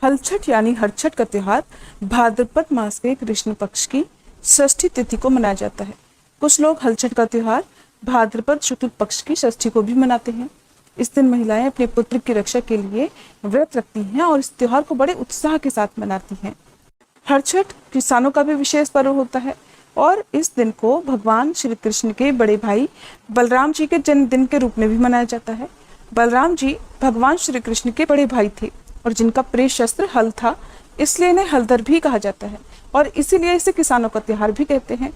हलछठ यानी हरछठ का त्योहार भाद्रपद मास के कृष्ण पक्ष की षष्ठी तिथि को मनाया जाता है। कुछ लोग हलछठ का त्योहार भाद्रपद शुक्ल पक्ष की षष्ठी को भी मनाते हैं। इस दिन महिलाएं अपने पुत्र की रक्षा के लिए व्रत रखती हैं और इस त्योहार को बड़े उत्साह के साथ मनाती हैं। हरछठ किसानों का भी विशेष पर्व होता है और इस दिन को भगवान श्री कृष्ण के बड़े भाई बलराम जी के जन्मदिन के रूप में भी मनाया जाता है। बलराम जी भगवान श्री कृष्ण के बड़े भाई थे और जिनका प्रिय शस्त्र हल था, इसलिए इन्हें हलधर भी कहा जाता है और इसीलिए इसे किसानों का त्योहार भी कहते हैं।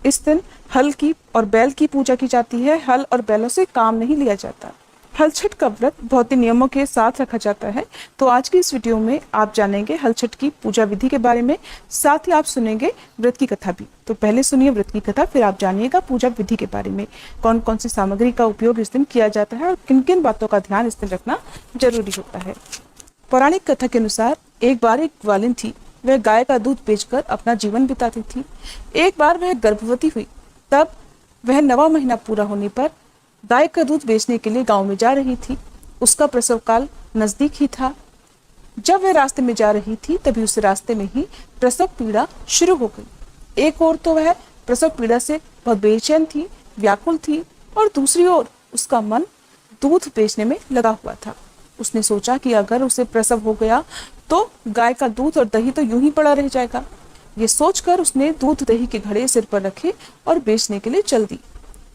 इस दिन हल की और बैल की पूजा की जाती है। हल और बैलों से काम नहीं लिया जाता। हलछठ का व्रत बहुत ही नियमों के साथ रखा जाता है। तो आज की इस वीडियो में आप जानेंगे हलछठ की पूजा विधि के बारे में, साथ ही आप सुनेंगे व्रत की कथा भी। तो पहले सुनिए व्रत की कथा, फिर आप जानिएगा पूजा विधि के बारे में, कौन कौन सी सामग्री का उपयोग इस दिन किया जाता है और किन किन बातों का ध्यान इस दिन रखना जरूरी होता है। पौराणिक कथा के अनुसार एक बार एक ग्वालिन थी। वह गाय का दूध बेचकर अपना जीवन बिताती थी। एक बार वह गर्भवती हुई। तब वह 9वां महीना पूरा होने पर गाय का दूध बेचने के लिए गांव में जा रही थी। उसका प्रसव काल नजदीक ही था। जब वह रास्ते में जा रही थी तभी उस रास्ते में ही प्रसव पीड़ा शुरू हो गई। एक ओर तो वह प्रसव पीड़ा से बहुत बेचैन थी, व्याकुल थी, और दूसरी ओर उसका मन दूध बेचने में लगा हुआ था। उसने सोचा कि अगर उसे प्रसव हो गया तो गाय का दूध और दही तो यूं ही पड़ा रह जाएगा। ये सोचकर उसने दूध दही के घड़े सिर पर रखे और बेचने के लिए चल दी।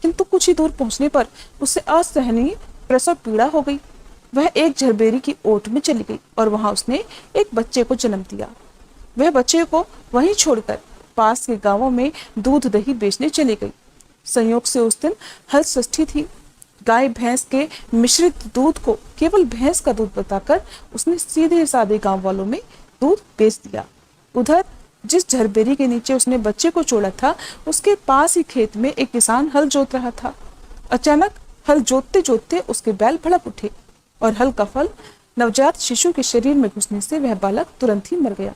किंतु कुछ ही दूर पहुंचने पर उसे असहनीय प्रसव पीड़ा हो गई। वह एक झरबेरी की ओट में चली गई और वहां उसने एक बच्चे को जन्म दिया। वह बच्चे को वहीं छोड़कर पास के गांवों में दूध दही बेचने चली गई। संयोग से उस दिन हल षष्ठी थी। गाय भैंस के मिश्रित दूध को केवल भैंस का दूध बताकर उसने सीधे साधे गांव वालों में दूध बेच दिया। उधर जिस झरबेरी के नीचे उसने बच्चे को छोड़ा था, उसके पास ही खेत में एक किसान हल जोत रहा था। अचानक हल जोतते जोतते उसके बैल भड़क उठे और हल का फल नवजात शिशु के शरीर में घुसने से वह बालक तुरंत ही मर गया।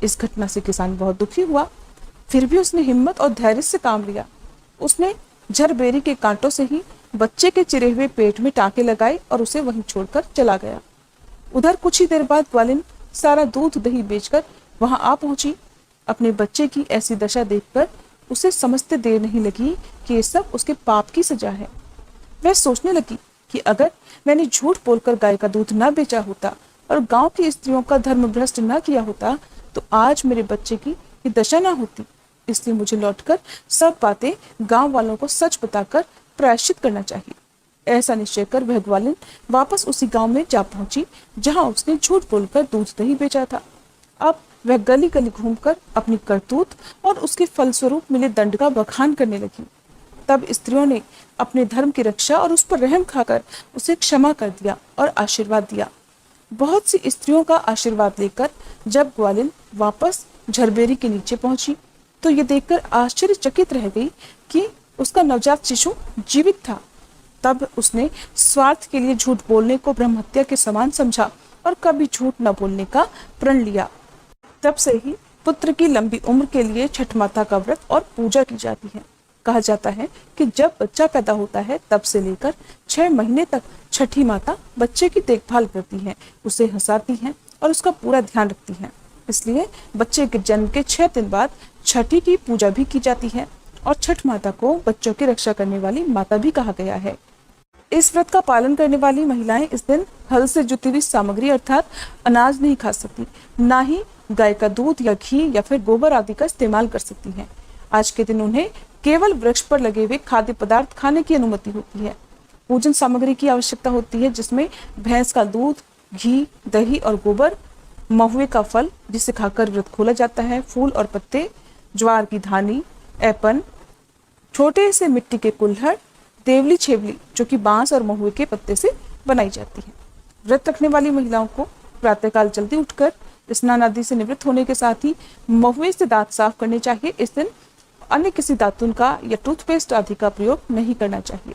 इस घटना से किसान बहुत दुखी हुआ। फिर भी उसने हिम्मत और धैर्य से काम लिया। उसने झरबेरी के कांटों से ही बच्चे के चिरे हुए पेट में टांके लगाए और उसे वहीं छोड़कर चला गया। उधर कुछ ही देर बाद ग्वालिन सारा दूध दही बेचकर वहां आ पहुंची। अपने बच्चे की ऐसी दशा देखकर उसे समझते देर नहीं लगी कि ये सब उसके पाप की सजा है। वह सोचने लगी कि अगर मैंने झूठ बोलकर गाय का दूध न बेचा होता और गांव की स्त्रियों का धर्म भ्रष्ट न किया होता तो आज मेरे बच्चे की ये दशा न होती। इसलिए मुझे लौटकर सब बातें गांव वालों को सच बताकर प्रायश्चित करना चाहिए। ऐसा निश्चय कर वह ग्वालिन वापस उसी गांव में जा पहुंची जहां उसने झूठ बोलकर दूध दही बेचा था। अब वह गली गली घूमकर अपनी करतूत और उसके फलस्वरूप मिले दंड का बखान करने लगी। तब स्त्रियों ने अपने धर्म की रक्षा और उस पर रहम खाकर उसे क्षमा कर दिया और आशीर्वाद दिया। बहुत सी स्त्रियों का आशीर्वाद लेकर जब ग्वालिन वापस झरबेरी के नीचे पहुंची तो ये देखकर आश्चर्यचकित रह गई कि उसका नवजात शिशु जीवित था। तब उसने स्वार्थ के लिए झूठ बोलने को ब्रह्म हत्या के समान समझा और कभी झूठ न बोलने का प्रण लिया। तब से ही पुत्र की लंबी उम्र के लिए छठ माता का व्रत और पूजा की जाती है। कहा जाता है कि जब बच्चा पैदा होता है तब से लेकर 6 महीने तक छठी माता बच्चे की देखभाल करती हैं, उसे हंसाती हैं और उसका पूरा ध्यान रखती हैं। इसलिए बच्चे के जन्म के 6 दिन बाद छठी की पूजा भी की जाती है और छठ माता को बच्चों की रक्षा करने वाली माता भी कहा गया है। इस व्रत का पालन करने वाली महिलाएं इस दिन हल से जुटी हुई सामग्री अर्थात अनाज नहीं खा सकती, ना ही गाय का दूध या घी या फिर गोबर आदि का इस्तेमाल कर सकती हैं। आज के दिन उन्हें केवल वृक्ष पर लगे हुए खाद्य पदार्थ खाने की अनुमति होती है। पूजन सामग्री की आवश्यकता होती है जिसमें भैंस का दूध, घी, दही और गोबर, महुए का फल जिसे खाकर व्रत खोला जाता है, फूल और पत्ते, ज्वार की धानी, ऐपन, छोटे से मिट्टी के कुल्हड़, देवली छेवली जो कि बांस और महुए के पत्ते से बनाई जाती है। व्रत रखने वाली महिलाओं को प्रातःकाल जल्दी उठकर स्नान आदि से निवृत्त होने के साथ ही महुए से दांत साफ करने चाहिए। इस दिन अन्य किसी दातुन का या टूथपेस्ट आदि का प्रयोग नहीं करना चाहिए।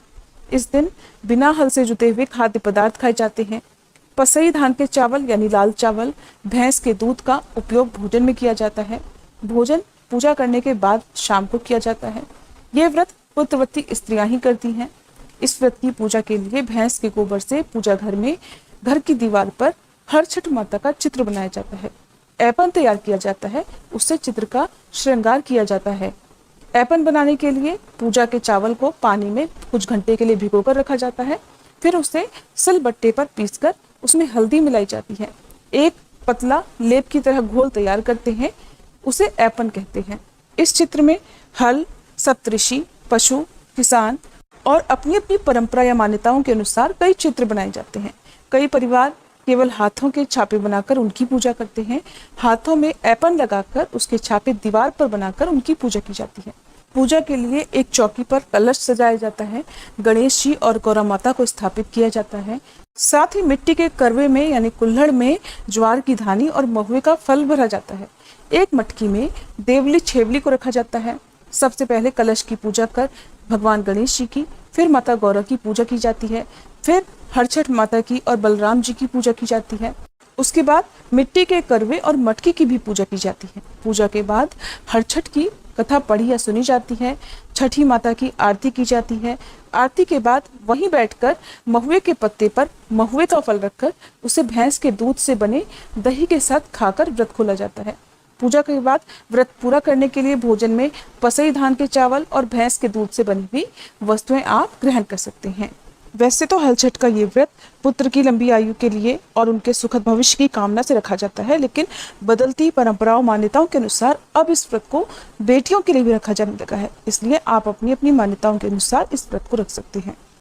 इस दिन बिना हल से जुते हुए खाद्य पदार्थ खाए जाते हैं। पसई धान के चावल यानी लाल चावल, भैंस के दूध का उपयोग भोजन में किया जाता है। भोजन पूजा करने के बाद शाम को किया जाता है। यह व्रत पुत्रवती स्त्रियां ही करती हैं। इस व्रत की पूजा के लिए भैंस के गोबर से पूजा घर में घर की दीवार पर हर छठ माता का चित्र बनाया जाता है। ऐपन तैयार किया जाता है, उससे चित्र का श्रृंगार किया जाता है। ऐपन बनाने के लिए पूजा के चावल को पानी में कुछ घंटे के लिए भिगोकर रखा जाता है। फिर उसे सिलबट्टे पर पीसकर उसमें हल्दी मिलाई जाती है। एक पतला लेप की तरह घोल तैयार करते हैं, उसे ऐपन कहते हैं। इस चित्र में हल, सप्तऋषि, पशु, किसान और अपनी अपनी परंपरा या मान्यताओं के अनुसार कई चित्र बनाए जाते हैं। कई परिवार केवल हाथों के छापे बनाकर उनकी पूजा करते हैं। हाथों में ऐपन लगाकर उसके छापे दीवार पर बनाकर उनकी पूजा की जाती है। पूजा के लिए एक चौकी पर कलश सजाया जाता है। गणेश जी और गौरा माता को स्थापित किया जाता है। साथ ही मिट्टी के करवे में यानी कुल्हड़ में ज्वार की धानी और महुए का फल भरा जाता है। एक मटकी में देवली छेवली को रखा जाता है। सबसे पहले कलश की पूजा कर भगवान गणेश जी की, फिर माता गौरा की पूजा की जाती है, फिर हरछठ माता की और बलराम जी की पूजा की जाती है। उसके बाद मिट्टी के करवे और मटकी की भी पूजा की जाती है। पूजा के बाद हरछठ की कथा पढ़ी या सुनी जाती है। छठी माता की आरती की जाती है। आरती के बाद वहीं बैठकर महुए के पत्ते पर महुए का फल रखकर उसे भैंस के दूध से बने दही के साथ खाकर व्रत खोला जाता है। पूजा के बाद व्रत पूरा करने के लिए भोजन में पसई धान के चावल और भैंस के दूध से बनी हुई वस्तुएं आप ग्रहण कर सकते हैं। वैसे तो हलछठ का ये व्रत पुत्र की लंबी आयु के लिए और उनके सुखद भविष्य की कामना से रखा जाता है, लेकिन बदलती परंपराओं मान्यताओं के अनुसार अब इस व्रत को बेटियों के लिए भी रखा जाने लगा है। इसलिए आप अपनी अपनी मान्यताओं के अनुसार इस व्रत को रख सकते हैं।